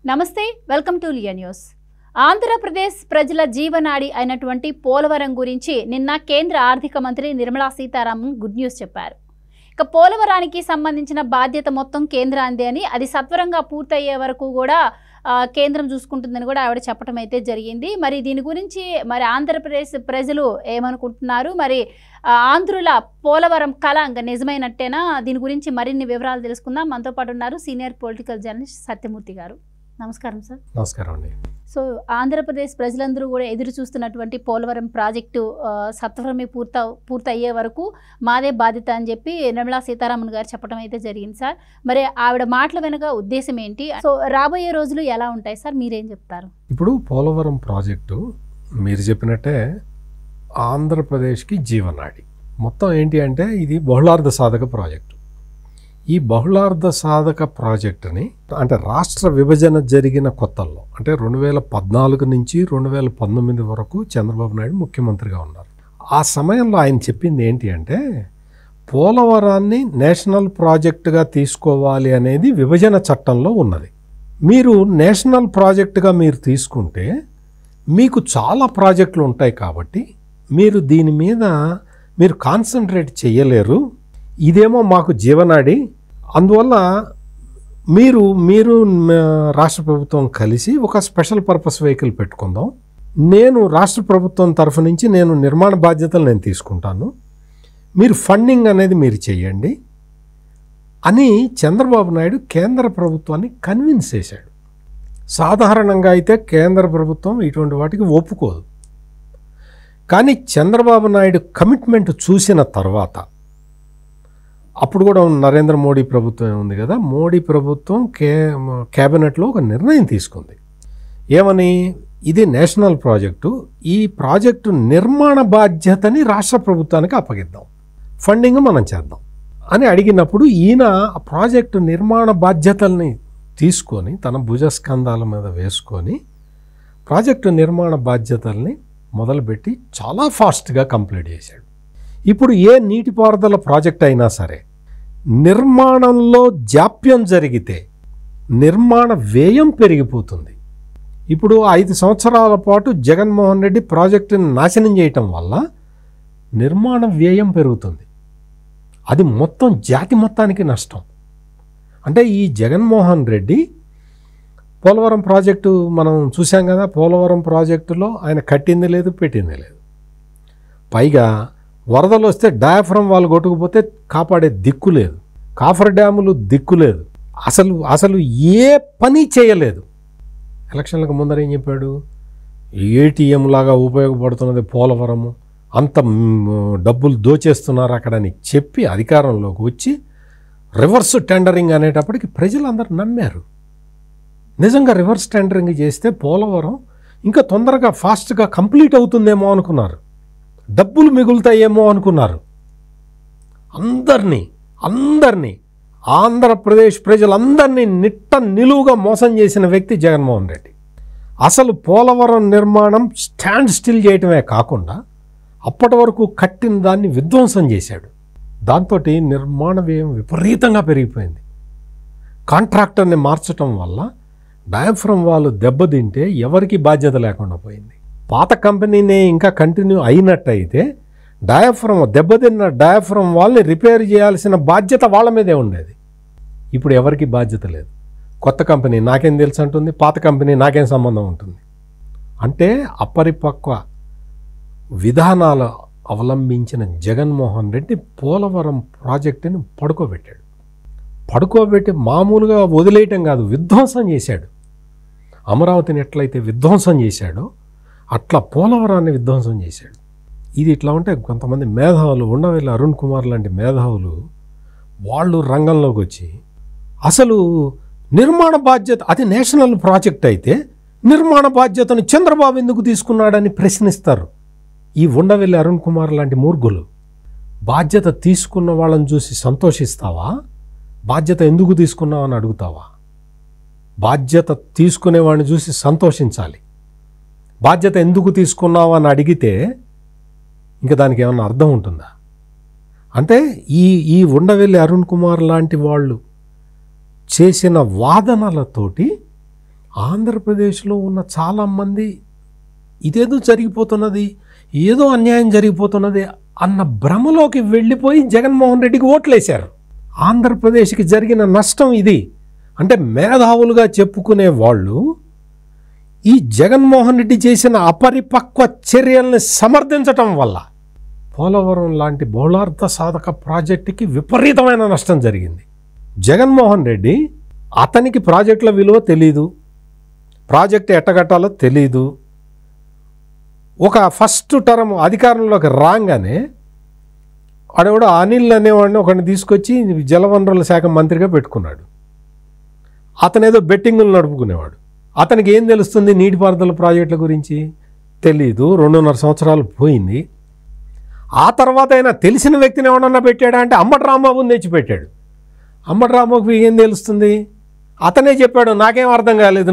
నమస్తే, welcome to Liya news. Andhra Pradesh ప్రజల జీవనాడి అయినటువంటి పోలవరం గురించి నిన్న కేంద్ర ఆర్థిక మంత్రి నిర్మలా సీతారామన్ గుడ్ న్యూస్ చెప్పారు. ఇక పోలవరానికి సంబంధించిన బాధ్యత మొత్తం కేంద్రాందే అని, అది సత్వరంగా పూర్తయ్యే వరకు కూడా కేంద్రం చూసుకుంటుందని కూడా ఆవిడ చెప్పడం అయితే జరిగింది. మరి దీని గురించి మరి ఆంధ్రప్రదేశ్ ప్రజలు ఏమనుకుంటున్నారు, మరి ఆంధ్రుల పోలవరం కళ ఇంకా నిజమైనట్టేనా? దీని గురించి మరిన్ని వివరాలు తెలుసుకుందాం. మనతో పాటు ఉన్నారు సీనియర్ పొలిటికల్ జర్నలిస్ట్ సత్యమూర్తి గారు. నమస్కారం సార్. నమస్కారం అండి. సో ఆంధ్రప్రదేశ్ ప్రజలందరూ కూడా ఎదురు చూస్తున్నటువంటి పోలవరం ప్రాజెక్టు సత్వరమే పూర్తయ్యే వరకు మాదే బాధ్యత అని చెప్పి నిర్మలా సీతారామన్ గారు చెప్పడం అయితే జరిగింది సార్. మరి ఆవిడ మాటల వెనుక ఉద్దేశం ఏంటి? సో రాబోయే రోజులు ఎలా ఉంటాయి సార్, మీరేం చెప్తారు? ఇప్పుడు పోలవరం ప్రాజెక్టు మీరు చెప్పినట్టే ఆంధ్రప్రదేశ్కి జీవనాడి. మొత్తం ఏంటి అంటే ఇది బహుళార్థ సాధక ప్రాజెక్టు. ఈ బహుళార్థ సాధక ప్రాజెక్టుని అంటే రాష్ట్ర విభజన జరిగిన కొత్తల్లో అంటే 2014 నుంచి 2019 వరకు చంద్రబాబు నాయుడు ముఖ్యమంత్రిగా ఉన్నారు. ఆ సమయంలో ఆయన చెప్పింది ఏంటి అంటే పోలవరాన్ని నేషనల్ ప్రాజెక్టుగా తీసుకోవాలి అనేది విభజన చట్టంలో ఉన్నది. మీరు నేషనల్ ప్రాజెక్టుగా మీరు తీసుకుంటే మీకు చాలా ప్రాజెక్టులు ఉంటాయి కాబట్టి మీరు దీని మీద మీరు కాన్సన్ట్రేట్ చేయలేరు. ఇదేమో మాకు జీవనాడి, అందువల్ల మీరు రాష్ట్ర ప్రభుత్వం కలిసి ఒక స్పెషల్ పర్పస్ వెహికల్ పెట్టుకుందాం, నేను రాష్ట్ర ప్రభుత్వం తరఫు నుంచి నేను నిర్మాణ బాధ్యతలు నేను తీసుకుంటాను, మీరు ఫండింగ్ అనేది మీరు చేయండి అని చంద్రబాబు నాయుడు కేంద్ర ప్రభుత్వాన్ని కన్విన్స్ చేశాడు. సాధారణంగా అయితే కేంద్ర ప్రభుత్వం ఇటువంటి వాటికి ఒప్పుకోదు. కానీ చంద్రబాబు నాయుడు కమిట్మెంట్ చూసిన తర్వాత అప్పుడు కూడా నరేంద్ర మోడీ ప్రభుత్వం ఉంది కదా, మోడీ ప్రభుత్వం క్యాబినెట్లో ఒక నిర్ణయం తీసుకుంది. ఏమని? ఇది నేషనల్ ప్రాజెక్టు, ఈ ప్రాజెక్టు నిర్మాణ బాధ్యతని రాష్ట్ర ప్రభుత్వానికి అప్పగిద్దాం, ఫండింగ్ మనం చేద్దాం అని అడిగినప్పుడు ఈయన ఆ ప్రాజెక్టు నిర్మాణ బాధ్యతల్ని తీసుకొని తన భుజస్కంధాల మీద వేసుకొని ప్రాజెక్టు నిర్మాణ బాధ్యతల్ని మొదలుపెట్టి చాలా ఫాస్ట్గా కంప్లీట్ చేశాడు. ఇప్పుడు ఏ నీటిపారుదల ప్రాజెక్ట్ అయినా సరే నిర్మాణంలో జాప్యం జరిగితే నిర్మాణ వ్యయం పెరిగిపోతుంది. ఇప్పుడు 5 సంవత్సరాల పాటు జగన్మోహన్ రెడ్డి ప్రాజెక్టుని నాశనం చేయటం వల్ల నిర్మాణ వ్యయం పెరుగుతుంది. అది మొత్తం జాతి మొత్తానికి నష్టం. అంటే ఈ జగన్మోహన్ రెడ్డి పోలవరం ప్రాజెక్టు మనం చూసాం కదా, పోలవరం ప్రాజెక్టులో ఆయన కట్టింది లేదు, పెట్టింది లేదు. పైగా వరదలు వస్తే డయాఫ్రమ్ వాళ్ళు కొట్టుకుపోతే కాపాడే దిక్కు లేదు, కాఫర్ డ్యాములు దిక్కు లేదు, అసలు ఏ పని చేయలేదు. ఎలక్షన్లకు ముందర ఏం చెప్పాడు? ఏటీఎం లాగా ఉపయోగపడుతున్నది పోలవరము, అంత డబ్బులు దోచేస్తున్నారు అక్కడ అని చెప్పి అధికారంలోకి వచ్చి రివర్స్ టెండరింగ్ అనేటప్పటికి ప్రజలందరూ నమ్మారు. నిజంగా రివర్స్ టెండరింగ్ చేస్తే పోలవరం ఇంకా తొందరగా ఫాస్ట్గా కంప్లీట్ అవుతుందేమో అనుకున్నారు, డబ్బులు మిగులుతాయేమో అనుకున్నారు. అందరినీ ఆంధ్రప్రదేశ్ ప్రజలందరినీ నిలువుగా మోసం చేసిన వ్యక్తి జగన్మోహన్ రెడ్డి. అసలు పోలవరం నిర్మాణం స్టాండ్ స్టిల్ చేయటమే కాకుండా అప్పటి వరకు కట్టిన దాన్ని విధ్వంసం చేశాడు. దాంతో నిర్మాణ వ్యయం విపరీతంగా పెరిగిపోయింది. కాంట్రాక్టర్ని మార్చటం వల్ల డయాఫ్రమ్ వాళ్ళు దెబ్బతింటే ఎవరికి బాధ్యత లేకుండా పోయింది. పాత కంపెనీనే ఇంకా కంటిన్యూ అయినట్టయితే దెబ్బతిన్న డయాఫ్రమ్ వాళ్ళని రిపేర్ చేయాల్సిన బాధ్యత వాళ్ళ మీదే ఉండేది. ఇప్పుడు ఎవరికి బాధ్యత లేదు. కొత్త కంపెనీ నాకేం తెలుసు అంటుంది, పాత కంపెనీ నాకేం సంబంధం ఉంటుంది. అంటే అపరిపక్వ విధానాలు అవలంబించిన జగన్మోహన్ రెడ్డి పోలవరం ప్రాజెక్టుని పడుకోబెట్టి మామూలుగా వదిలేయటం కాదు, విధ్వంసం చేశాడు. అమరావతిని ఎట్లయితే విధ్వంసం చేశాడో అట్లా పోలవరాన్ని విధ్వంసం చేశాడు. ఇది ఇట్లా ఉంటే కొంతమంది మేధావులు, ఉండవల్లి అరుణ్ కుమార్ లాంటి మేధావులు వాళ్ళు రంగంలోకి వచ్చి అసలు నిర్మాణ బాధ్యత, అది నేషనల్ ప్రాజెక్ట్ అయితే నిర్మాణ బాధ్యతను చంద్రబాబు ఎందుకు తీసుకున్నాడని ప్రశ్నిస్తారు. ఈ ఉండవల్లి అరుణ్ కుమార్ లాంటి మూర్ఖులు. బాధ్యత తీసుకున్న వాళ్ళని చూసి సంతోషిస్తావా? బాధ్యత ఎందుకు తీసుకున్నావు అని అడుగుతావా? బాధ్యత తీసుకునేవాడిని చూసి సంతోషించాలి. బాధ్యత ఎందుకు తీసుకున్నావు అని అడిగితే ఇంకా దానికి ఏమన్నా అర్థం ఉంటుందా? అంటే ఈ ఉండవల్లి అరుణ్ కుమార్ లాంటి వాళ్ళు చేసిన వాదనలతోటి ఆంధ్రప్రదేశ్లో ఉన్న చాలామంది ఇదేదో జరిగిపోతున్నది, ఏదో అన్యాయం జరిగిపోతున్నది అన్న భ్రమలోకి వెళ్ళిపోయి జగన్మోహన్ రెడ్డికి ఓట్లేశారు. ఆంధ్రప్రదేశ్కి జరిగిన నష్టం ఇది అంటే మేధావులుగా చెప్పుకునే వాళ్ళు ఈ జగన్మోహన్ రెడ్డి చేసిన అపరిపక్వ చర్యల్ని సమర్థించటం వల్ల పోలవరం లాంటి బహుళార్థ సాధక ప్రాజెక్టుకి విపరీతమైన నష్టం జరిగింది. జగన్మోహన్ రెడ్డి అతనికి ప్రాజెక్టుల విలువ తెలీదు, ప్రాజెక్టు ఎట్టగట్టాలో తెలీదు. ఒక ఫస్ట్ టర్మ్ అధికారంలోకి రాగానే ఆడెవడో అనిల్ అనేవాడిని ఒకరిని తీసుకొచ్చి జలవనరుల శాఖ మంత్రిగా పెట్టుకున్నాడు. అతనేదో బెట్టింగులు నడుపుకునేవాడు. అతనికి ఏం తెలుస్తుంది నీటిపారుదల ప్రాజెక్టుల గురించి? తెలీదు. 2.5 సంవత్సరాలు పోయింది. ఆ తర్వాత అయినా తెలిసిన వ్యక్తిని ఎవడన్నా పెట్టాడా అంటే అంబటి రాంబాబుని తెచ్చిపెట్టాడు. అంబటి రాంబాబుకి ఏం తెలుస్తుంది? అతనే చెప్పాడు నాకేం అర్థం కాలేదు.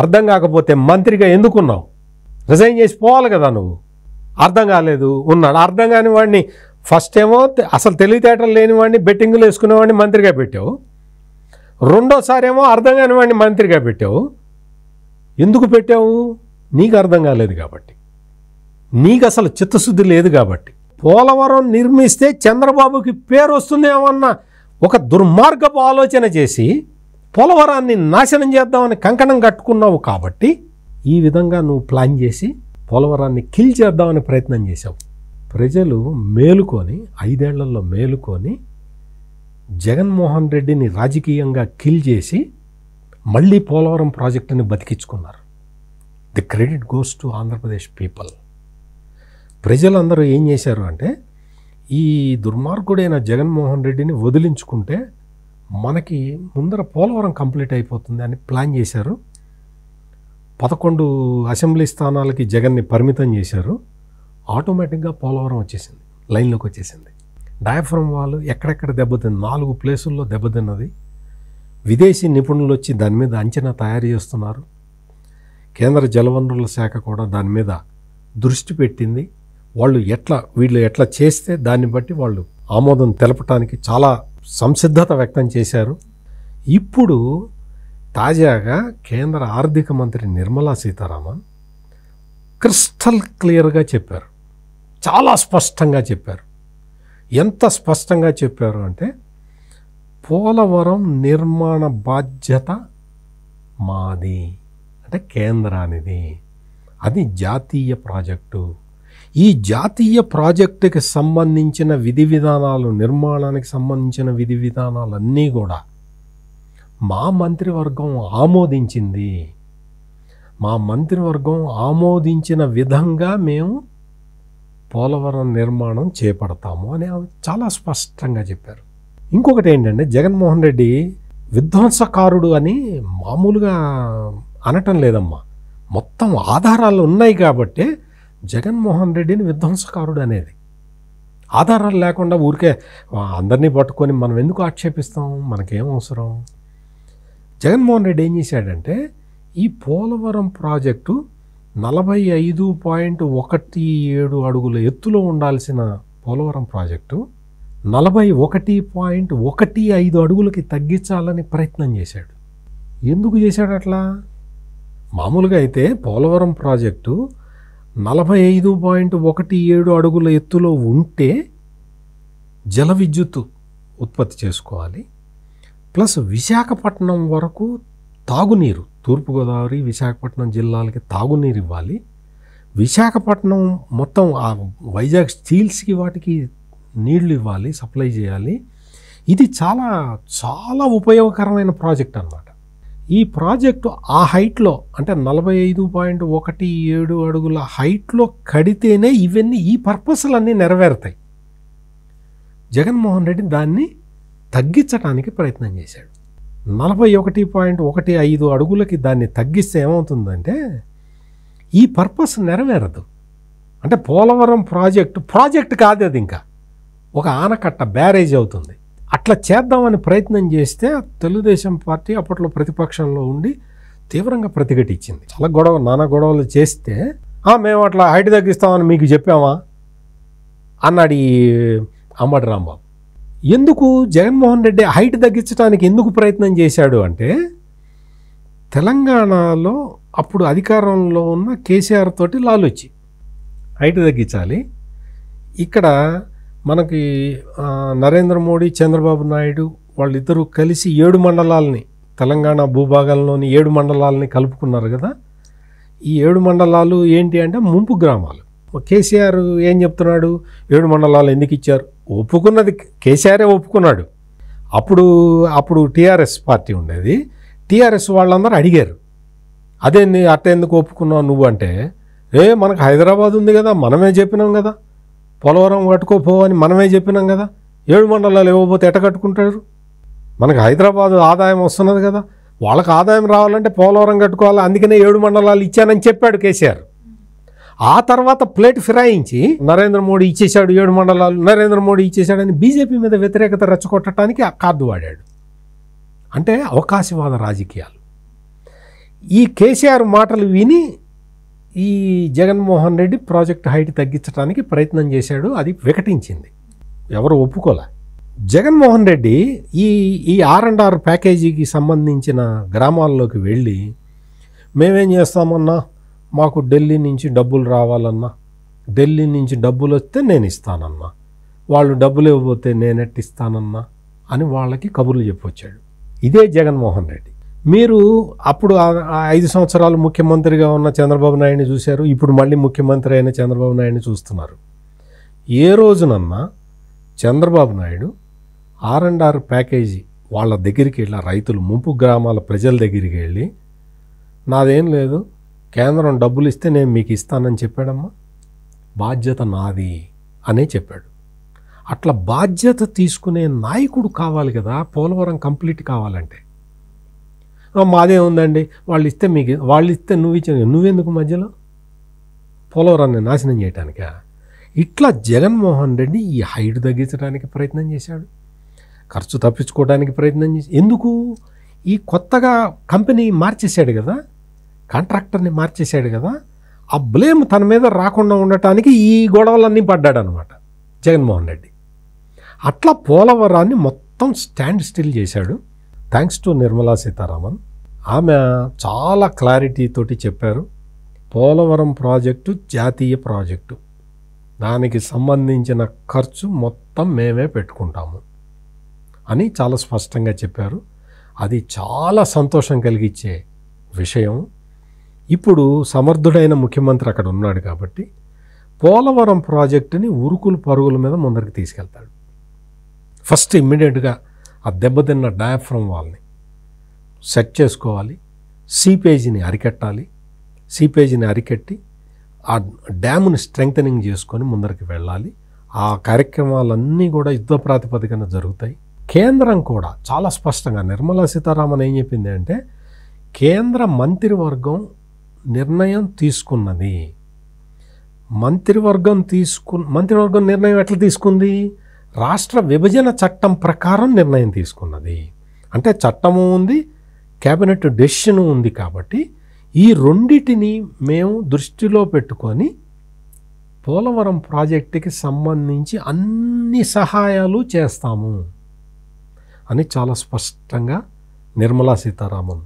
అర్థం కాకపోతే మంత్రిగా ఎందుకున్నావు? రిజైన్ చేసి పోవాలి కదా నువ్వు. అర్థం కాలేదు ఉన్నాడు. అర్థం కాని వాడిని ఫస్ట్ ఏమో అసలు తెలివితేటలు లేని వాడిని బెట్టింగులు వేసుకునేవాడిని మంత్రిగా పెట్టావు. రెండోసారి ఏమో అర్థం కాని వాడిని మంత్రిగా పెట్టావు. ఎందుకు పెట్టావు? నీకు అర్థం కాలేదు కాబట్టి, నీకు అసలు చిత్తశుద్ధి లేదు కాబట్టి. పోలవరం నిర్మిస్తే చంద్రబాబుకి పేరు వస్తుందేమన్న ఒక దుర్మార్గపు ఆలోచన చేసి పోలవరాన్ని నాశనం చేద్దామని కంకణం కట్టుకున్నావు కాబట్టి ఈ విధంగా నువ్వు ప్లాన్ చేసి పోలవరాన్ని కిల్ చేద్దామని ప్రయత్నం చేశావు. ప్రజలు మేలుకొని 5 ఏళ్లలో మేలుకొని జగన్మోహన్ రెడ్డిని రాజకీయంగా కిల్ చేసి మళ్ళీ పోలవరం ప్రాజెక్టుని బతికించుకున్నారు. The credit goes to Andhra Pradesh people. ప్రజలందరూ ఏం చేశారు అంటే ఈ దుర్మార్గుడైన జగన్మోహన్ రెడ్డిని వదిలించుకుంటే మనకి ముందర పోలవరం కంప్లీట్ అయిపోతుంది అని ప్లాన్ చేశారు. 11 అసెంబ్లీ స్థానాలకి జగన్ని పరిమితం చేశారు. ఆటోమేటిక్గా పోలవరం వచ్చేసింది, లైన్లోకి వచ్చేసింది. డయాఫ్రమ్ వాల్ ఎక్కడెక్కడ దెబ్బతింది, 4 ప్లేసుల్లో దెబ్బతిన్నది. విదేశీ నిపుణులు వచ్చి దాని మీద అంచనా తయారు చేస్తున్నారు. కేంద్ర జలవనరుల శాఖ కూడా దాని మీద దృష్టి పెట్టింది. వీళ్ళు ఎట్లా చేస్తే దాన్ని బట్టి వాళ్ళు ఆమోదం తెలపటానికి చాలా సంసిద్ధత వ్యక్తం చేశారు. ఇప్పుడు తాజాగా కేంద్ర ఆర్థిక మంత్రి నిర్మలా సీతారామన్ క్రిస్టల్ క్లియర్గా చెప్పారు, చాలా స్పష్టంగా చెప్పారు. ఎంత స్పష్టంగా చెప్పారు అంటే పోలవరం నిర్మాణ బాధ్యత మాది, అంటే కేంద్రానిది, అది జాతీయ ప్రాజెక్టు. ఈ జాతీయ ప్రాజెక్టుకి సంబంధించిన విధి విధానాలు, నిర్మాణానికి సంబంధించిన విధి విధానాలన్నీ కూడా మా మంత్రివర్గం ఆమోదించింది. మా మంత్రివర్గం ఆమోదించిన విధంగా మేము పోలవరం నిర్మాణం చేపడతాము అని చాలా స్పష్టంగా చెప్పారు. ఇంకొకటి ఏంటంటే జగన్మోహన్ రెడ్డి విధ్వంసకారుడు అని మామూలుగా అనటం లేదమ్మా, మొత్తం ఆధారాలు ఉన్నాయి కాబట్టి జగన్మోహన్ రెడ్డిని విధ్వంసకారుడు అనేది. ఆధారాలు లేకుండా ఊరికే అందరినీ పట్టుకొని మనం ఎందుకు ఆక్షేపిస్తాం? మనకేం అవసరం? జగన్మోహన్ రెడ్డి ఏం చేశాడంటే ఈ పోలవరం ప్రాజెక్టు 45.17 అడుగుల ఎత్తులో ఉండాల్సిన పోలవరం ప్రాజెక్టు 41.15 అడుగులకి తగ్గించాలని ప్రయత్నం చేశాడు. ఎందుకు చేశాడు అట్లా? మామూలుగా అయితే పోలవరం ప్రాజెక్టు 45.17 అడుగుల ఎత్తులో ఉంటే జల విద్యుత్ ఉత్పత్తి చేసుకోవాలి, ప్లస్ విశాఖపట్నం వరకు తాగునీరు, తూర్పుగోదావరి విశాఖపట్నం జిల్లాలకి తాగునీరు ఇవ్వాలి, విశాఖపట్నం మొత్తం ఆ వైజాగ్ స్టీల్స్కి వాటికి నీళ్లు ఇవ్వాలి, సప్లై చేయాలి. ఇది చాలా చాలా ఉపయోగకరమైన ప్రాజెక్ట్ అన్నమాట. ఈ ప్రాజెక్టు ఆ హైట్లో అంటే 45.17 అడుగుల హైట్లో కడితేనే ఇవన్నీ ఈ పర్పస్లన్నీ నెరవేరుతాయి. జగన్మోహన్ రెడ్డి దాన్ని తగ్గించడానికి ప్రయత్నం చేశాడు. 41.15 అడుగులకి దాన్ని తగ్గిస్తే ఏమవుతుందంటే ఈ పర్పస్ నెరవేరదు. అంటే పోలవరం ప్రాజెక్టు కాదు, అది ఇంకా ఒక ఆనకట్ట, బ్యారేజ్ అవుతుంది. అట్లా చేద్దామని ప్రయత్నం చేస్తే తెలుగుదేశం పార్టీ అప్పట్లో ప్రతిపక్షంలో ఉండి తీవ్రంగా ప్రతిఘటించింది. చాలా నానా గొడవలు చేస్తే మేము అట్లా హైట్ తగ్గిస్తామని మీకు చెప్పామా అన్నాడు ఈ అంబటి రాంబాబు. ఎందుకు జగన్మోహన్ రెడ్డి హైట్ తగ్గించడానికి ఎందుకు ప్రయత్నం చేశాడు అంటే తెలంగాణలో అప్పుడు అధికారంలో ఉన్న కేసీఆర్ తోటి లాలొచ్చి హైట్ తగ్గించాలి. ఇక్కడ మనకి నరేంద్ర మోడీ, చంద్రబాబు నాయుడు వాళ్ళిద్దరూ కలిసి 7 మండలాలని, తెలంగాణ భూభాగంలోని 7 మండలాలని కలుపుకున్నారు కదా. ఈ 7 మండలాలు ఏంటి అంటే ముంపు గ్రామాలు. కేసీఆర్ ఏం చెప్తున్నాడు, 7 మండలాలు ఎందుకు ఇచ్చారు? ఒప్పుకున్నది కేసీఆరే ఒప్పుకున్నాడు. అప్పుడు టీఆర్ఎస్ పార్టీ ఉండేది. టీఆర్ఎస్ వాళ్ళందరూ అడిగారు, అదే అట్ట ఎందుకు ఒప్పుకున్నావు నువ్వు అంటే, మనకు హైదరాబాద్ ఉంది కదా, మనమే చెప్పినాం కదా, పోలవరం కట్టుకోపోవని మనమే చెప్పినాం కదా, 7 మండలాలు ఇవ్వబోతే ఎట్ట కట్టుకుంటారు? మనకు హైదరాబాద్ ఆదాయం వస్తున్నది కదా, వాళ్ళకి ఆదాయం రావాలంటే పోలవరం కట్టుకోవాలి, అందుకనే 7 మండలాలు ఇచ్చానని చెప్పాడు కేసీఆర్. ఆ తర్వాత ప్లేట్ ఫిరాయించి నరేంద్ర మోడీ ఇచ్చేశాడు 7 మండలాలు, నరేంద్ర మోడీ ఇచ్చేశాడని బీజేపీ మీద వ్యతిరేకత రెచ్చగొట్టడానికి ఆ కార్డు వాడాడు. అంటే అవకాశవాద రాజకీయాలు. ఈ కేసీఆర్ మాటలు విని ఈ జగన్మోహన్ రెడ్డి ప్రాజెక్ట్ హైట్ తగ్గించడానికి ప్రయత్నం చేశాడు. అది వికటించింది, ఎవరు ఒప్పుకోలే. జగన్మోహన్ రెడ్డి ఈ R&R ప్యాకేజీకి సంబంధించిన గ్రామాల్లోకి వెళ్ళి, మేమేం చేస్తామన్నా, మాకు ఢిల్లీ నుంచి డబ్బులు రావాలన్నా, ఢిల్లీ నుంచి డబ్బులు వస్తే నేను ఇస్తానన్నా, వాళ్ళు డబ్బులు ఇవ్వబోతే నేనెట్టిస్తానన్నా అని వాళ్ళకి కబుర్లు చెప్పొచ్చాడు. ఇదే జగన్మోహన్ రెడ్డి. మీరు అప్పుడు 5 సంవత్సరాలు ముఖ్యమంత్రిగా ఉన్న చంద్రబాబు నాయుడిని చూశారు, ఇప్పుడు మళ్ళీ ముఖ్యమంత్రి అయిన చంద్రబాబు నాయుడిని చూస్తున్నారు. ఏ రోజునన్నా చంద్రబాబు నాయుడు R&R ప్యాకేజీ వాళ్ళ దగ్గరికి వెళ్ళి, రైతులు ముంపు గ్రామాల ప్రజల దగ్గరికి వెళ్ళి, నాదేం లేదు, కేంద్రం డబ్బులు ఇస్తే నేను మీకు ఇస్తానని చెప్పాడమ్మా, బాధ్యత నాది అనే చెప్పాడు. అట్లా బాధ్యత తీసుకునే నాయకుడు కావాలి కదా పోలవరం కంప్లీట్ కావాలంటే. మాదే ఉందండి, వాళ్ళు ఇస్తే మీకు, వాళ్ళు ఇస్తే నువ్వు ఇచ్చే, నువ్వెందుకు మధ్యలో పోలవరాన్ని నాశనం చేయటానికా? ఇట్లా జగన్మోహన్ రెడ్డి ఈ హైట్ తగ్గించడానికి ప్రయత్నం చేశాడు, ఖర్చు తప్పించుకోవడానికి ప్రయత్నం చేసి. ఎందుకు? ఈ కొత్తగా కంపెనీ మార్చేశాడు కదా, కాంట్రాక్టర్ని మార్చేశాడు కదా, ఆ బ్లేమ్ తన మీద రాకుండా ఉండటానికి ఈ గొడవలన్నీ పడ్డాడు అనమాట జగన్మోహన్ రెడ్డి. అట్లా పోలవరాన్ని మొత్తం స్టాండ్ స్టిల్ చేశాడు. Thanks to Nirmala Sitharaman. ఆమె చాలా క్లారిటీ తోటి చెప్పారు, పోలవరం ప్రాజెక్టు జాతీయ ప్రాజెక్టు, దానికి సంబంధించిన ఖర్చు మొత్తం మేమే పెట్టుకుంటాము అని చాలా స్పష్టంగా చెప్పారు. అది చాలా సంతోషం కలిగించే విషయం. ఇప్పుడు సమర్థుడైన ముఖ్యమంత్రి అక్కడ ఉన్నాడు కాబట్టి పోలవరం ప్రాజెక్టుని ఉరుకులు పరుగుల మీద ముందరికి తీసుకెళ్తాడు. ఫస్ట్ ఇమ్మీడియట్గా ఆ దెబ్బతిన్న డయాఫ్రమ్ వాల్ని సెట్ చేసుకోవాలి, సీపేజీని అరికట్టాలి, సీపేజీని అరికట్టి ఆ డ్యాముని స్ట్రెంగ్తనింగ్ చేసుకొని ముందరికి వెళ్ళాలి. ఆ కార్యక్రమాలన్నీ కూడా యుద్ధ ప్రాతిపదికన జరుగుతాయి. కేంద్రం కూడా చాలా స్పష్టంగా నిర్మలా సీతారామన్ ఏం చెప్పింది అంటే, కేంద్ర మంత్రివర్గం నిర్ణయం తీసుకున్నది. మంత్రివర్గం నిర్ణయం ఎట్లా తీసుకుంది? రాష్ట్ర విభజన చట్టం ప్రకారం నిర్ణయం తీసుకున్నది. అంటే చట్టము ఉంది, క్యాబినెట్ డెసిషన్ ఉంది. కాబట్టి ఈ రెండిటిని మేము దృష్టిలో పెట్టుకొని పోలవరం ప్రాజెక్టుకి సంబంధించి అన్ని సహాయాలు చేస్తాము అని చాలా స్పష్టంగా నిర్మలా సీతారామన్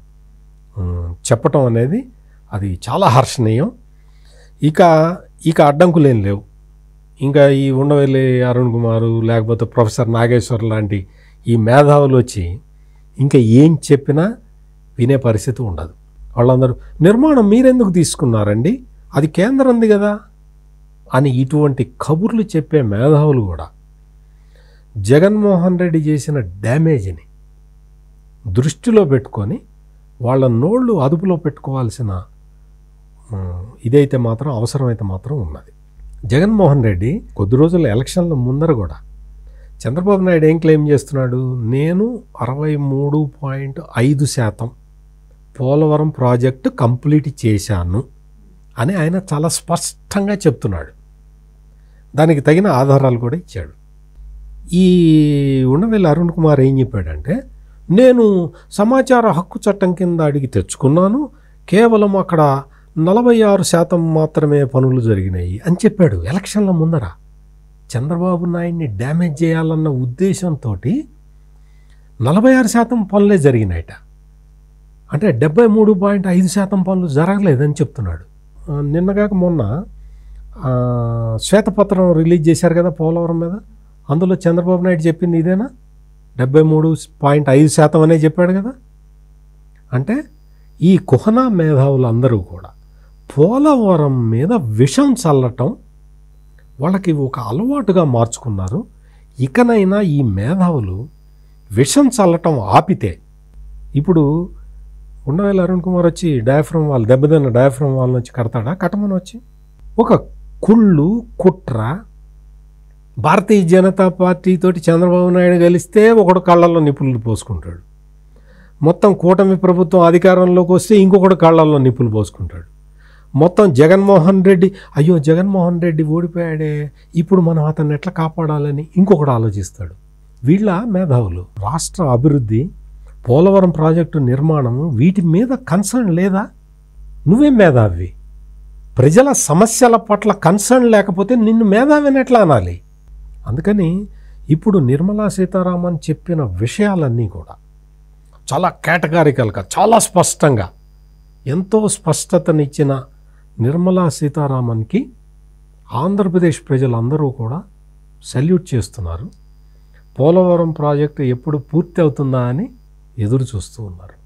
చెప్పటం అనేది అది చాలా హర్షణీయం. ఇక అడ్డంకులేం లేవు. ఇంకా ఈ ఉండవల్లి అరుణ్ కుమారు లేకపోతే ప్రొఫెసర్ నాగేశ్వర్ లాంటి ఈ మేధావులు వచ్చి ఇంకా ఏం చెప్పినా వినే పరిస్థితి ఉండదు. వాళ్ళందరూ నిర్మాణం మీరెందుకు తీసుకున్నారండి, అది కేంద్రంది కదా అని ఇటువంటి కబుర్లు చెప్పే మేధావులు కూడా జగన్మోహన్ రెడ్డి చేసిన డ్యామేజ్ని దృష్టిలో పెట్టుకొని వాళ్ళ నోళ్ళు అదుపులో పెట్టుకోవాల్సిన ఇదైతే మాత్రం అవసరమైతే మాత్రం ఉన్నది. జగన్మోహన్ రెడ్డి కొద్ది రోజుల ఎలక్షన్ల ముందర కూడా చంద్రబాబు నాయుడు ఏం క్లెయిమ్ చేస్తున్నాడు, నేను 63.5% పోలవరం ప్రాజెక్టు కంప్లీట్ చేశాను అని ఆయన చాలా స్పష్టంగా చెప్తున్నాడు. దానికి తగిన ఆధారాలు కూడా ఇచ్చాడు. ఈ ఉండవల్లి అరుణ్ కుమార్ ఏం చెప్పాడంటే, నేను సమాచార హక్కు చట్టం కింద అడిగి తెచ్చుకున్నాను, కేవలం అక్కడ 46% మాత్రమే పనులు జరిగినాయి అని చెప్పాడు ఎలక్షన్ల ముందర. చంద్రబాబు నాయుడిని డ్యామేజ్ చేయాలన్న ఉద్దేశంతో 46% పనులే జరిగినాయట. అంటే 73.5% పనులు జరగలేదని చెప్తున్నాడు. నిన్నగాక మొన్న శ్వేతపత్రం రిలీజ్ చేశారు కదా పోలవరం మీద. అందులో చంద్రబాబు నాయుడు చెప్పింది ఇదేనా? 73.5% అనే చెప్పాడు కదా. అంటే ఈ కుహనా మేధావులందరూ కూడా పోలవరం మీద విషం చల్లటం వాళ్ళకి ఒక అలవాటుగా మార్చుకున్నారు. ఇకనైనా ఈ మేధావులు విషం చల్లటం ఆపితే, ఇప్పుడు ఉండవేళ అరుణ్ కుమార్ వచ్చి డయాఫ్రమ్ వాల్ దెబ్బతిన్న డయాఫ్రమ్ వాల్ నుంచి కడతాడా? కట్టమని వచ్చి ఒక కుళ్ళు కుట్ర. భారతీయ జనతా పార్టీతోటి చంద్రబాబు నాయుడు కలిస్తే ఒకడు కళ్ళల్లో నిప్పులు పోసుకుంటాడు. మొత్తం కూటమి ప్రభుత్వం అధికారంలోకి వస్తే ఇంకొకడు కళ్ళల్లో నిప్పులు పోసుకుంటాడు. మొత్తం జగన్మోహన్ రెడ్డి, అయ్యో జగన్మోహన్ రెడ్డి ఓడిపోయాడే, ఇప్పుడు మనం అతన్ని ఎట్లా కాపాడాలని ఇంకొకడు ఆలోచిస్తాడు. వీళ్ళ మేధావులు రాష్ట్ర అభివృద్ధి, పోలవరం ప్రాజెక్టు నిర్మాణము, వీటి మీద కన్సర్న్ లేదా? నువ్వేం మేధావి? ప్రజల సమస్యల పట్ల కన్సర్న్ లేకపోతే నిన్ను మేధావిని ఎట్లా అనాలి? అందుకని ఇప్పుడు నిర్మలా సీతారామన్ చెప్పిన విషయాలన్నీ కూడా చాలా కేటగారికల్గా, చాలా స్పష్టంగా, ఎంతో స్పష్టతనిచ్చిన నిర్మలా సీతారామన్కి ఆంధ్రప్రదేశ్ ప్రజలందరూ కూడా సెల్యూట్ చేస్తున్నారు. పోలవరం ప్రాజెక్టు ఎప్పుడు పూర్తి అవుతుందా అని ఎదురు చూస్తూ ఉన్నారు.